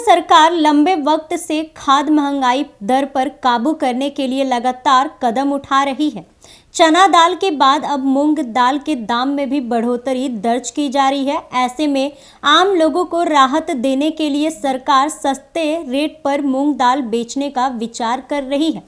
सरकार लंबे वक्त से खाद्य महंगाई दर पर काबू करने के लिए लगातार कदम उठा रही है। चना दाल के बाद अब मूंग दाल के दाम में भी बढ़ोतरी दर्ज की जा रही है। ऐसे में आम लोगों को राहत देने के लिए सरकार सस्ते रेट पर मूंग दाल बेचने का विचार कर रही है।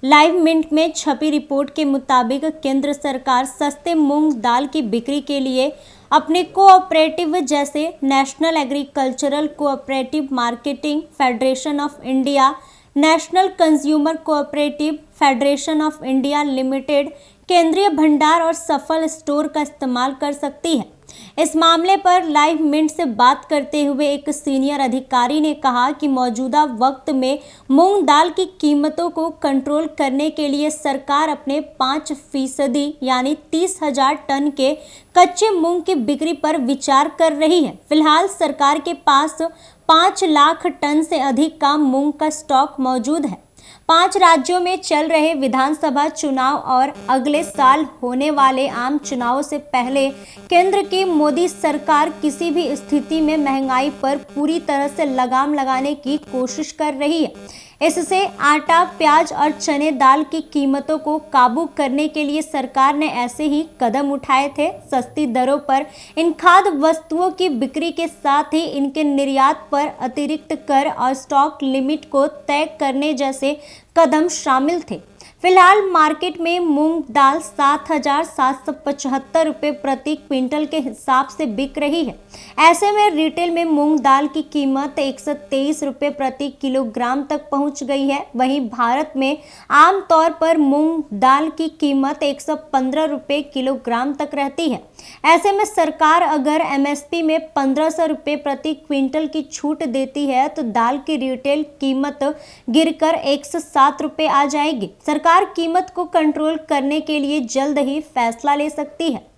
लाइव मिंट में छपी रिपोर्ट के मुताबिक केंद्र सरकार सस्ते मूंग दाल की बिक्री के लिए अपने कोऑपरेटिव जैसे national agricultural cooperative marketing federation of India, national consumer cooperative federation of India limited, केंद्रीय भंडार और सफल स्टोर का इस्तेमाल कर सकती है। इस मामले पर लाइव मिंट से बात करते हुए एक सीनियर अधिकारी ने कहा कि मौजूदा वक्त में मूंग दाल की कीमतों को कंट्रोल करने के लिए सरकार अपने 5% यानी 30,000 टन के कच्चे मूंग की बिक्री पर विचार कर रही है। फिलहाल सरकार के पास 5 लाख टन से अधिक का मूंग का स्टॉक मौजूद है। 5 राज्यों में चल रहे विधानसभा चुनाव और अगले साल होने वाले आम चुनावों से पहले केंद्र की मोदी सरकार किसी भी स्थिति में महंगाई पर पूरी तरह से लगाम लगाने की कोशिश कर रही है। इससे आटा, प्याज और चने दाल की कीमतों को काबू करने के लिए सरकार ने ऐसे ही कदम उठाए थे। सस्ती दरों पर इन खाद्य वस्तुओं की बिक्री के साथ ही इनके निर्यात पर अतिरिक्त कर और स्टॉक लिमिट को तय करने जैसे कदम शामिल थे। फिलहाल मार्केट में मूंग दाल 7,775 रुपये प्रति क्विंटल के हिसाब से बिक रही है। ऐसे में रिटेल में मूंग दाल की कीमत 123 रुपये प्रति किलोग्राम तक पहुंच गई है। वहीं भारत में आमतौर पर मूंग दाल की कीमत 115 रुपये किलोग्राम तक रहती है। ऐसे में सरकार अगर एमएसपी में 1500 रुपये प्रति क्विंटल की छूट देती है तो दाल की रिटेल कीमत गिरकर 107 रुपये आ जाएगी। सरकार कीमत को कंट्रोल करने के लिए जल्द ही फैसला ले सकती है।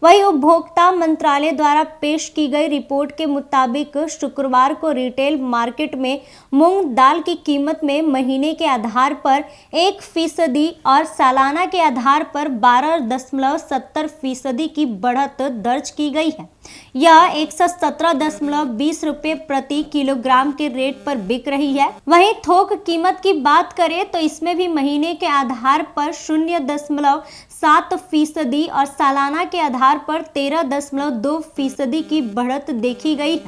वहीं उपभोक्ता मंत्रालय द्वारा पेश की गई रिपोर्ट के मुताबिक शुक्रवार को रिटेल मार्केट में मूंग दाल की कीमत में महीने के आधार पर 1% और सालाना के आधार पर 12.70% की बढ़त दर्ज की गई है। यह 117.20 रुपये प्रति किलोग्राम के रेट पर बिक रही है। वहीं थोक कीमत की बात करें तो इसमें भी महीने के आधार पर 0.7% और सालाना के आधार पर 13.2% की बढ़त देखी गई है।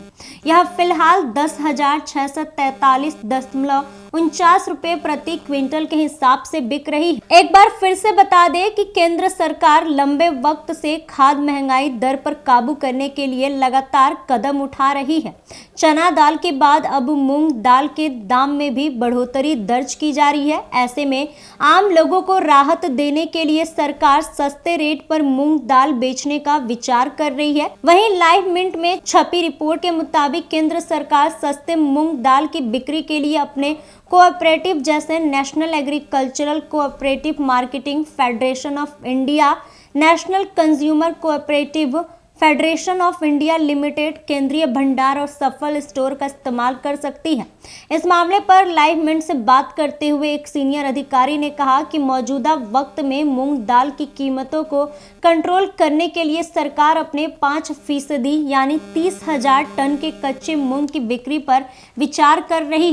यह फिलहाल 10,643.49 रुपये प्रति क्विंटल के हिसाब से बिक रही है। एक बार फिर से बता दें कि केंद्र सरकार लंबे वक्त से खाद्य महंगाई दर पर काबू करने के लिए लगातार कदम उठा रही है। चना दाल के बाद अब मूंग दाल के दाम में भी बढ़ोतरी दर्ज की जा रही है। ऐसे में आम लोगों को राहत देने के लिए सरकार सस्ते रेट पर मूंग दाल बेचने का विचार कर रही है। वहीं लाइव मिंट में छपी रिपोर्ट के मुताबिक केंद्र सरकार सस्ते मूंग दाल की बिक्री के लिए अपने कोऑपरेटिव जैसे national agricultural cooperative marketing federation of India, national consumer cooperative federation of India limited, केंद्रीय भंडार और सफल स्टोर का इस्तेमाल कर सकती है। इस मामले पर लाइव मिंट से बात करते हुए एक सीनियर अधिकारी ने कहा कि मौजूदा वक्त में मूंग दाल की कीमतों को कंट्रोल करने के लिए सरकार अपने 5% यानी 30,000 टन के कच्चे मूंग की बिक्री पर विचार कर रही है।